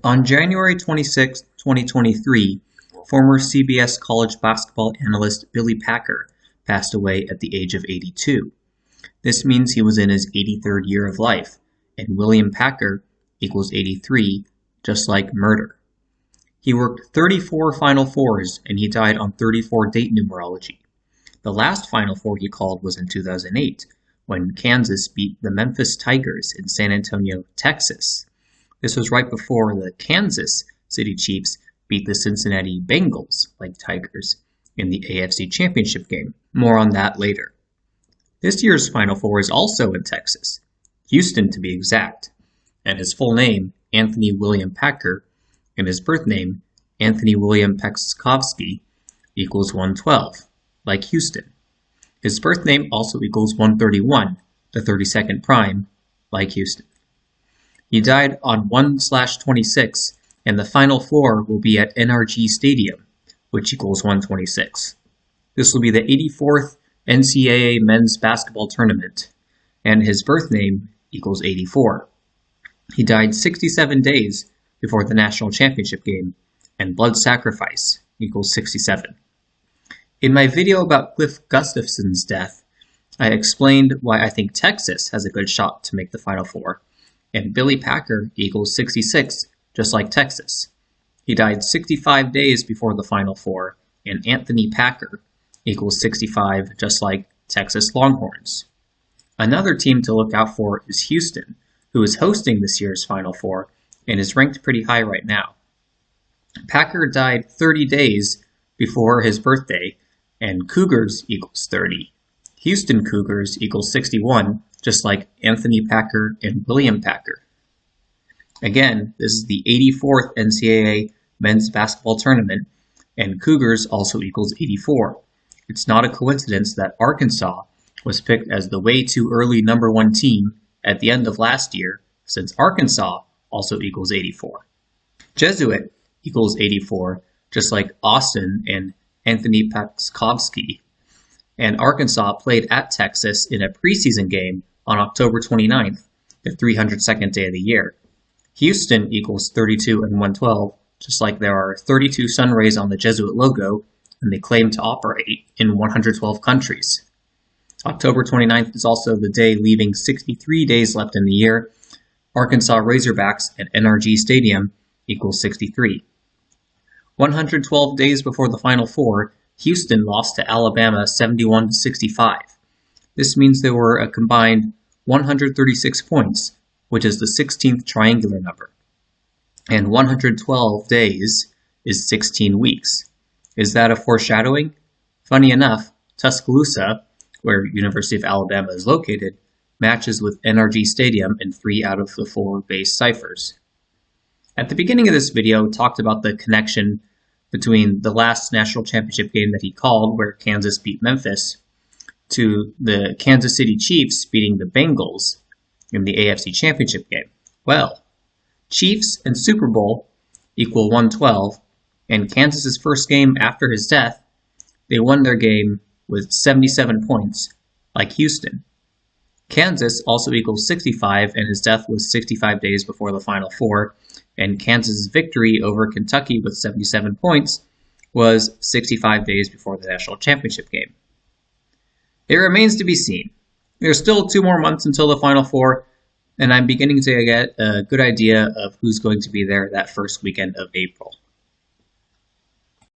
On January 26, 2023, former CBS college basketball analyst Billy Packer passed away at the age of 82. This means he was in his 83rd year of life, and William Packer equals 83, just like murder. He worked 34 Final Fours, and he died on 34 date numerology. The last Final Four he called was in 2008, when Kansas beat the Memphis Tigers in San Antonio, Texas. This was right before the Kansas City Chiefs beat the Cincinnati Bengals, like Tigers, in the AFC Championship game. More on that later. This year's Final Four is also in Texas, Houston to be exact, and his full name, Anthony William Packer, and his birth name, Anthony William Pekskovsky, equals 112, like Houston. His birth name also equals 131, the 32nd prime, like Houston. He died on 1/26, and the Final Four will be at NRG Stadium, which equals 126. This will be the 84th NCAA men's basketball tournament, and his birth name equals 84. He died 67 days before the national championship game, and blood sacrifice equals 67. In my video about Cliff Gustafson's death, I explained why I think Texas has a good shot to make the Final Four, and Billy Packer equals 66, just like Texas. He died 65 days before the Final Four, and Anthony Packer equals 65, just like Texas Longhorns. Another team to look out for is Houston, who is hosting this year's Final Four and is ranked pretty high right now. Packer died 30 days before his birthday, and Cougars equals 30. Houston Cougars equals 61, just like Anthony Packer and William Packer. Again, this is the 84th NCAA men's basketball tournament, and Cougars also equals 84. It's not a coincidence that Arkansas was picked as the way too early #1 team at the end of last year, since Arkansas also equals 84. Jesuit equals 84, just like Austin and Anthony Pekskovsky. And Arkansas played at Texas in a preseason game on October 29th, the 302nd day of the year. Houston equals 32 and 112, just like there are 32 sun rays on the Jesuit logo, and they claim to operate in 112 countries. October 29th is also the day leaving 63 days left in the year. Arkansas Razorbacks at NRG Stadium equals 63. 112 days before the Final Four, Houston lost to Alabama 71-65. This means there were a combined 136 points, which is the 16th triangular number. And 112 days is 16 weeks. Is that a foreshadowing? Funny enough, Tuscaloosa, where University of Alabama is located, matches with NRG Stadium in 3 out of the 4 base ciphers. At the beginning of this video, talked about the connection between the last national championship game that he called, where Kansas beat Memphis, to the Kansas City Chiefs beating the Bengals in the AFC Championship game. Well, Chiefs and Super Bowl equal 112, and Kansas's first game after his death, they won their game with 77 points, like Houston. Kansas also equals 65, and his death was 65 days before the Final Four, and Kansas's victory over Kentucky with 77 points was 65 days before the national championship game. It remains to be seen. There's still 2 more months until the Final Four, and I'm beginning to get a good idea of who's going to be there that first weekend of April.